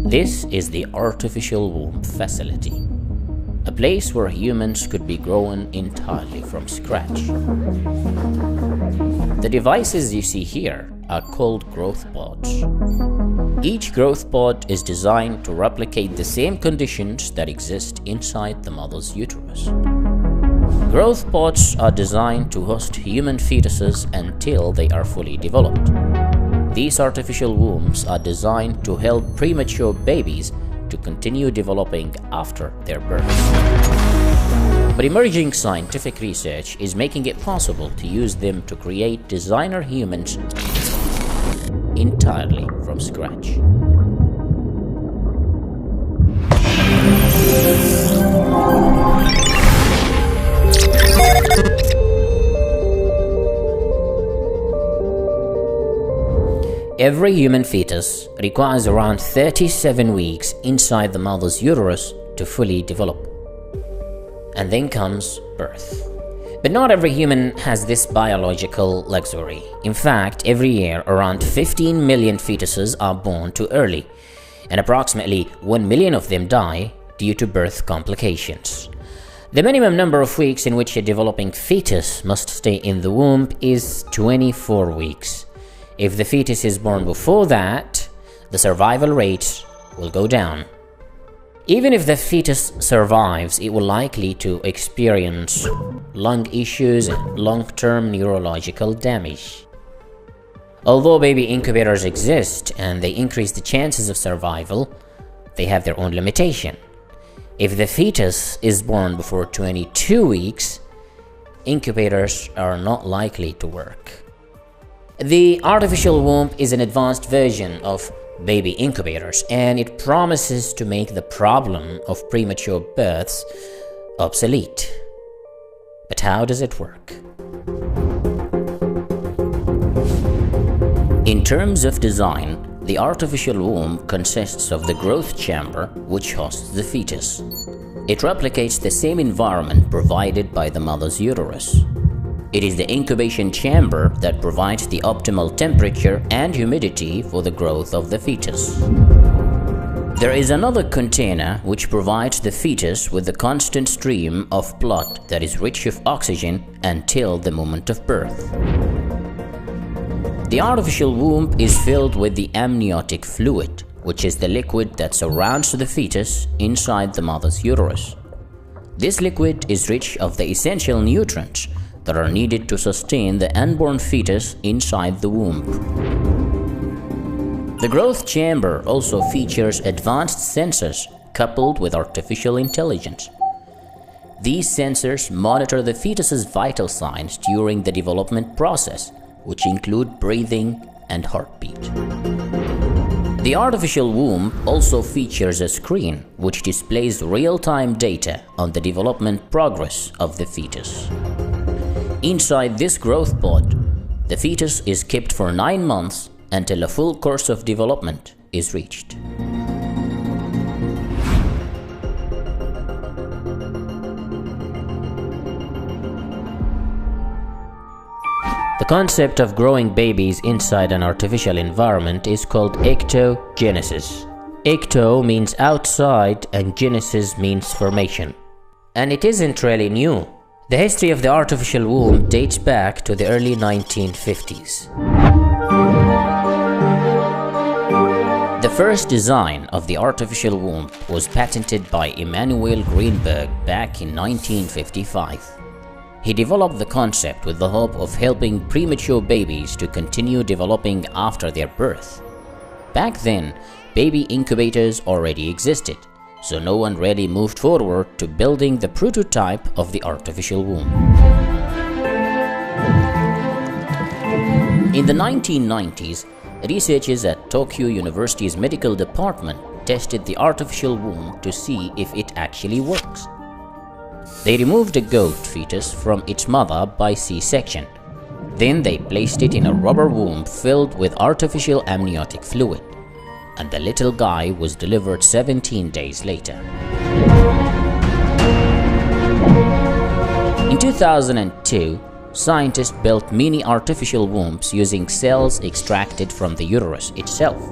This is the artificial womb facility, a place where humans could be grown entirely from scratch. The devices you see here are called growth pods. Each growth pod is designed to replicate the same conditions that exist inside the mother's uterus. Growth pods are designed to host human fetuses until they are fully developed. These artificial wombs are designed to help premature babies to continue developing after their birth. But emerging scientific research is making it possible to use them to create designer humans entirely from scratch. Every human fetus requires around 37 weeks inside the mother's uterus to fully develop. And then comes birth. But not every human has this biological luxury. In fact, every year around 15 million fetuses are born too early, and approximately 1 million of them die due to birth complications. The minimum number of weeks in which a developing fetus must stay in the womb is 24 weeks. If the fetus is born before that, the survival rate will go down. Even if the fetus survives, it will likely to experience lung issues and long-term neurological damage. Although baby incubators exist and they increase the chances of survival, they have their own limitation. If the fetus is born before 22 weeks, incubators are not likely to work. The artificial womb is an advanced version of baby incubators, and it promises to make the problem of premature births obsolete. But how does it work? In terms of design, the artificial womb consists of the growth chamber, which hosts the fetus. It replicates the same environment provided by the mother's uterus. It is the incubation chamber that provides the optimal temperature and humidity for the growth of the fetus. There is another container which provides the fetus with a constant stream of blood that is rich of oxygen until the moment of birth. The artificial womb is filled with the amniotic fluid, which is the liquid that surrounds the fetus inside the mother's uterus. This liquid is rich of the essential nutrients that are needed to sustain the unborn fetus inside the womb. The growth chamber also features advanced sensors coupled with artificial intelligence. These sensors monitor the fetus's vital signs during the development process, which include breathing and heartbeat. The artificial womb also features a screen which displays real-time data on the development progress of the fetus. Inside this growth pod, the fetus is kept for 9 months until a full course of development is reached. The concept of growing babies inside an artificial environment is called ectogenesis. Ecto means outside and genesis means formation. And it isn't really new. The history of the artificial womb dates back to the early 1950s. The first design of the artificial womb was patented by Emanuel Greenberg back in 1955. He developed the concept with the hope of helping premature babies to continue developing after their birth. Back then, baby incubators already existed, so no one really moved forward to building the prototype of the artificial womb. In the 1990s, researchers at Tokyo University's medical department tested the artificial womb to see if it actually works. They removed a goat fetus from its mother by C-section. Then they placed it in a rubber womb filled with artificial amniotic fluid, and the little guy was delivered 17 days later. In 2002, scientists built mini artificial wombs using cells extracted from the uterus itself.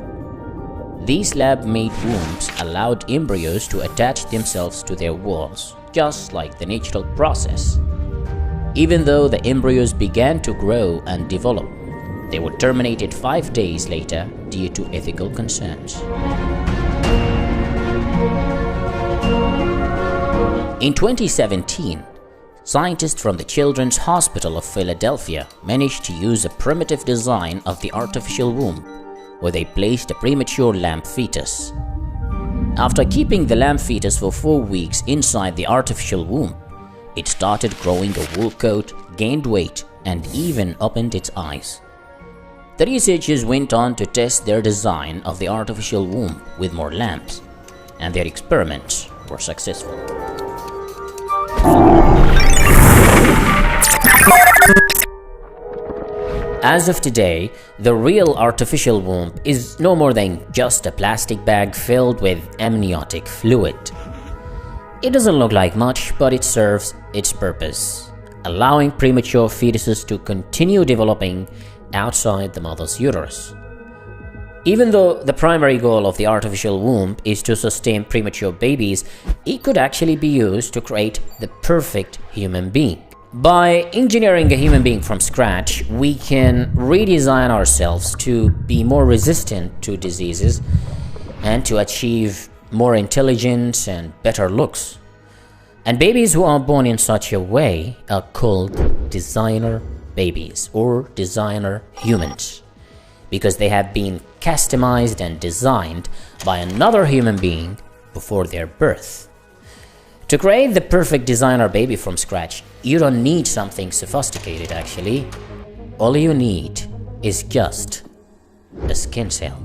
These lab-made wombs allowed embryos to attach themselves to their walls, just like the natural process. Even though the embryos began to grow and develop, they were terminated 5 days later due to ethical concerns. In 2017, scientists from the Children's Hospital of Philadelphia managed to use a primitive design of the artificial womb, where they placed a premature lamb fetus. After keeping the lamb fetus for 4 weeks inside the artificial womb, it started growing a wool coat, gained weight, and even opened its eyes. The researchers went on to test their design of the artificial womb with more lambs, and their experiments were successful. As of today, the real artificial womb is no more than just a plastic bag filled with amniotic fluid. It doesn't look like much, but it serves its purpose, allowing premature fetuses to continue developing outside the mother's uterus. Even though the primary goal of the artificial womb is to sustain premature babies, it could actually be used to create the perfect human being. By engineering a human being from scratch, we can redesign ourselves to be more resistant to diseases and to achieve more intelligence and better looks. And babies who are born in such a way are called designer babies or designer humans, because they have been customized and designed by another human being before their birth. To create the perfect designer baby from scratch, you don't need something sophisticated actually. All you need is just a skin cell.